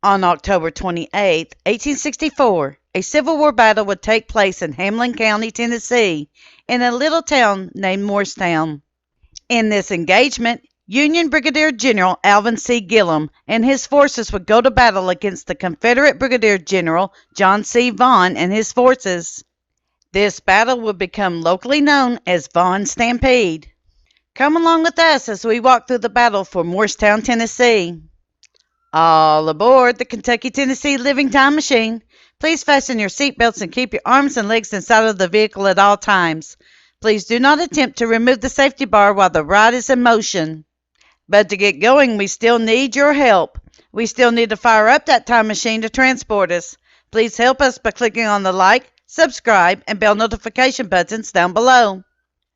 On October 28, 1864, a Civil War battle would take place in Hamblen County, Tennessee, in a little town named Morristown. In this engagement, Union Brigadier General Alvan C. Gillem and his forces would go to battle against the Confederate Brigadier General John C. Vaughn and his forces. This battle would become locally known as Vaughn Stampede. Come along with us as we walk through the battle for Morristown, Tennessee. All aboard the Kentucky-Tennessee Living Time Machine. Please fasten your seatbelts and keep your arms and legs inside of the vehicle at all times. Please do not attempt to remove the safety bar while the ride is in motion. But to get going, we still need your help. We still need to fire up that time machine to transport us. Please help us by clicking on the like, subscribe, and bell notification buttons down below.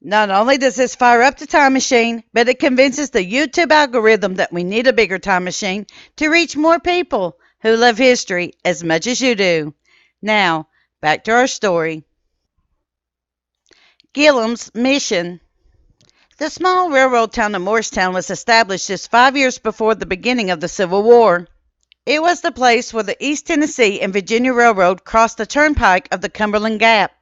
Not only does this fire up the time machine, but it convinces the YouTube algorithm that we need a bigger time machine to reach more people who love history as much as you do. Now, back to our story. Gillem's mission. The small railroad town of Morristown was established just 5 years before the beginning of the Civil War. It was the place where the East Tennessee and Virginia Railroad crossed the turnpike of the Cumberland Gap.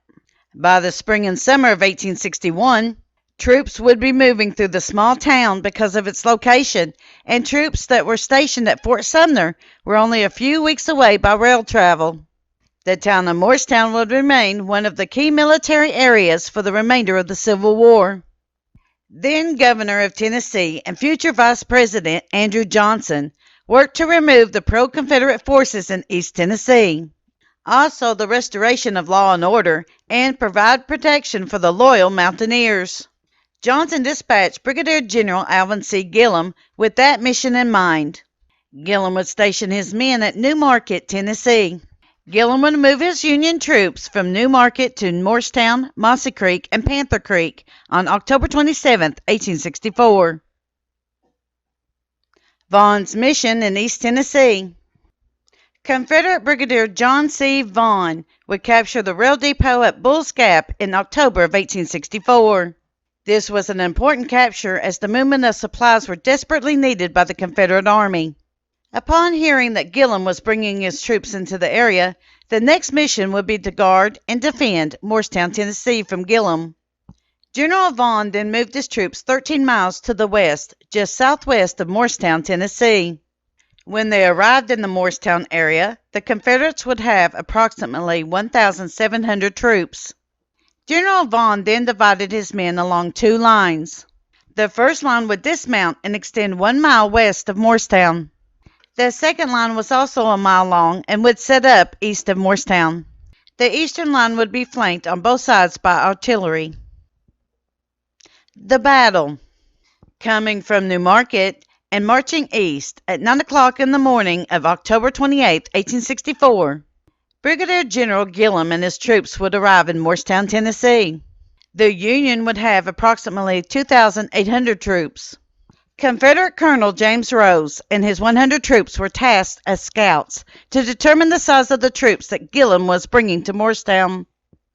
By the spring and summer of 1861, troops would be moving through the small town because of its location, and troops that were stationed at Fort Sumner were only a few weeks away by rail travel. The town of Morristown would remain one of the key military areas for the remainder of the Civil War. Then Governor of Tennessee and future Vice President Andrew Johnson worked to remove the pro-Confederate forces in East Tennessee. Also the restoration of law and order, and provide protection for the loyal mountaineers. Johnson dispatched Brigadier General Alvan C. Gillem with that mission in mind. Gillem would station his men at New Market, Tennessee. Gillem would move his Union troops from New Market to Morristown, Mossy Creek, and Panther Creek on October 27, 1864. Vaughn's mission in East Tennessee. Confederate Brigadier John C. Vaughn would capture the rail depot at Bull's Gap in October of 1864. This was an important capture as the movement of supplies were desperately needed by the Confederate Army. Upon hearing that Gillem was bringing his troops into the area, the next mission would be to guard and defend Morristown, Tennessee from Gillem. General Vaughn then moved his troops 13 miles to the west, just southwest of Morristown, Tennessee. When they arrived in the Morristown area, the Confederates would have approximately 1,700 troops. General Vaughn then divided his men along two lines. The first line would dismount and extend 1 mile west of Morristown. The second line was also a mile long and would set up east of Morristown. The eastern line would be flanked on both sides by artillery. The battle. Coming from New Market and marching east at 9 o'clock in the morning of October 28, 1864, Brigadier General Gillem and his troops would arrive in Morristown, Tennessee. The Union would have approximately 2,800 troops. Confederate Colonel James Rose and his 100 troops were tasked as scouts to determine the size of the troops that Gillem was bringing to Morristown.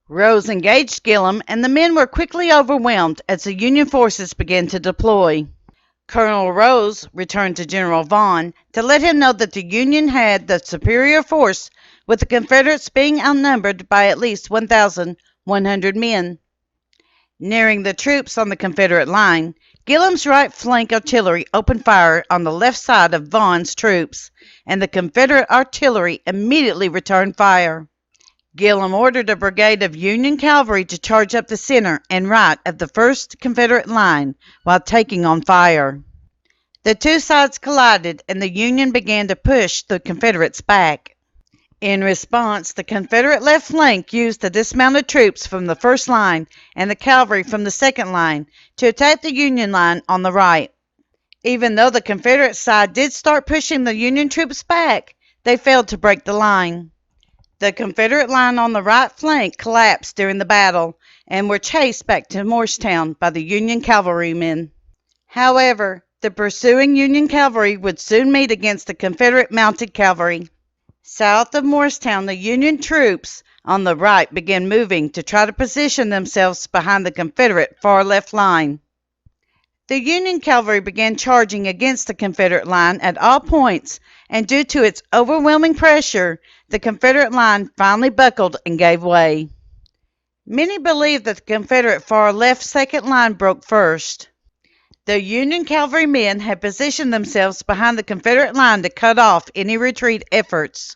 Rose engaged Gillem, and the men were quickly overwhelmed as the Union forces began to deploy. Colonel Rose returned to General Vaughn to let him know that the Union had the superior force, with the Confederates being outnumbered by at least 1,100 men. Nearing the troops on the Confederate line, Gillem's right flank artillery opened fire on the left side of Vaughn's troops, and the Confederate artillery immediately returned fire. Gillem ordered a brigade of Union cavalry to charge up the center and right of the first Confederate line while taking on fire. The two sides collided, and the Union began to push the Confederates back. In response, the Confederate left flank used the dismounted troops from the first line and the cavalry from the second line to attack the Union line on the right. Even though the Confederate side did start pushing the Union troops back, they failed to break the line. The Confederate line on the right flank collapsed during the battle and were chased back to Morristown by the Union cavalrymen. However, the pursuing Union cavalry would soon meet against the Confederate mounted cavalry. South of Morristown, the Union troops on the right began moving to try to position themselves behind the Confederate far left line. The Union cavalry began charging against the Confederate line at all points and due to its overwhelming pressure, the Confederate line finally buckled and gave way. Many believe that the Confederate far left second line broke first. The Union cavalrymen had positioned themselves behind the Confederate line to cut off any retreat efforts.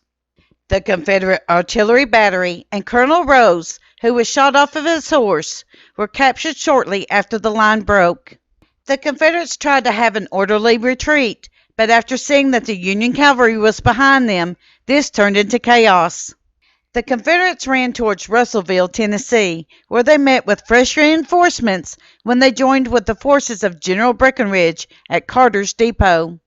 The Confederate artillery battery and Colonel Rose, who was shot off of his horse, were captured shortly after the line broke. The Confederates tried to have an orderly retreat, but after seeing that the Union cavalry was behind them, this turned into chaos. The Confederates ran towards Russellville, Tennessee, where they met with fresh reinforcements when they joined with the forces of General Breckinridge at Carter's Depot.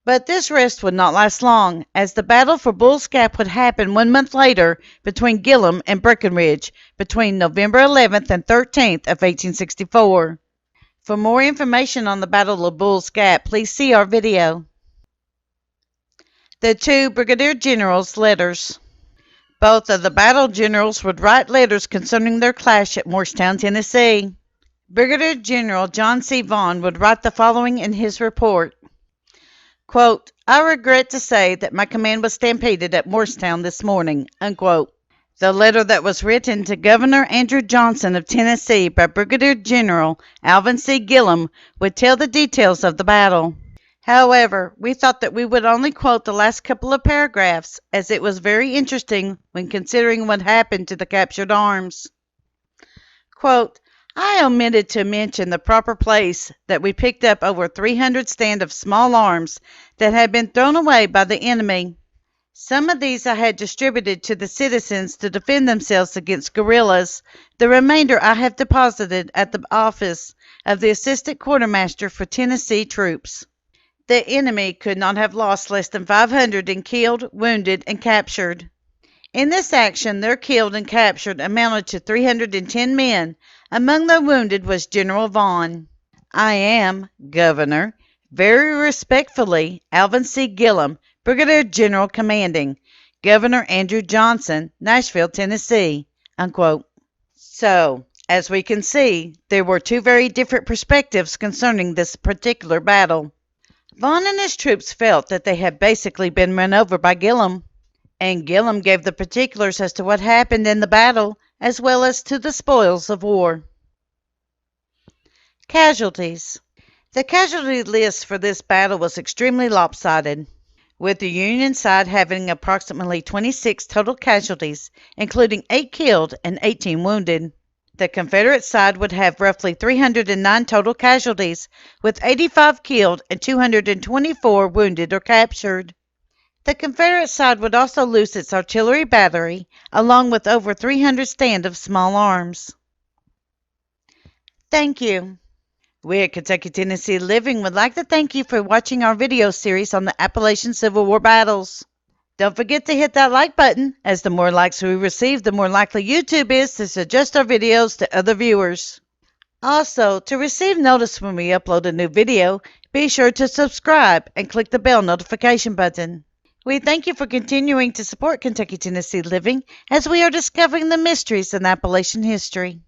But this rest would not last long, as the battle for Bull's Gap would happen 1 month later between Gillem and Breckinridge, between November 11th and 13th of 1864. For more information on the Battle of Bull's Gap, please see our video. The two Brigadier Generals' letters. Both of the battle generals would write letters concerning their clash at Morristown, Tennessee. Brigadier General John C. Vaughn would write the following in his report. Quote, I regret to say that my command was stampeded at Morristown this morning. Unquote. The letter that was written to Governor Andrew Johnson of Tennessee by Brigadier General Alvan C. Gillem would tell the details of the battle. However, we thought that we would only quote the last couple of paragraphs, as it was very interesting when considering what happened to the captured arms. Quote, I omitted to mention the proper place that we picked up over 300 stand of small arms that had been thrown away by the enemy. Some of these I had distributed to the citizens to defend themselves against guerrillas. The remainder I have deposited at the office of the Assistant Quartermaster for Tennessee troops. The enemy could not have lost less than 500 in killed, wounded, and captured. In this action, their killed and captured amounted to 310 men. Among the wounded was General Vaughn. I am, Governor, very respectfully, Alvan C. Gillem, Brigadier General Commanding, Governor Andrew Johnson, Nashville, Tennessee. Unquote. So, as we can see, there were two very different perspectives concerning this particular battle. Vaughn and his troops felt that they had basically been run over by Gillem, and Gillem gave the particulars as to what happened in the battle, as well as to the spoils of war. Casualties. The casualty list for this battle was extremely lopsided, with the Union side having approximately 26 total casualties, including 8 killed and 18 wounded. The Confederate side would have roughly 309 total casualties, with 85 killed and 224 wounded or captured. The Confederate side would also lose its artillery battery, along with over 300 stand of small arms. Thank you. We at Kentucky Tennessee Living would like to thank you for watching our video series on the Appalachian Civil War battles. Don't forget to hit that like button, as the more likes we receive, the more likely YouTube is to suggest our videos to other viewers. Also, to receive notice when we upload a new video, be sure to subscribe and click the bell notification button. We thank you for continuing to support Kentucky Tennessee Living as we are discovering the mysteries in Appalachian history.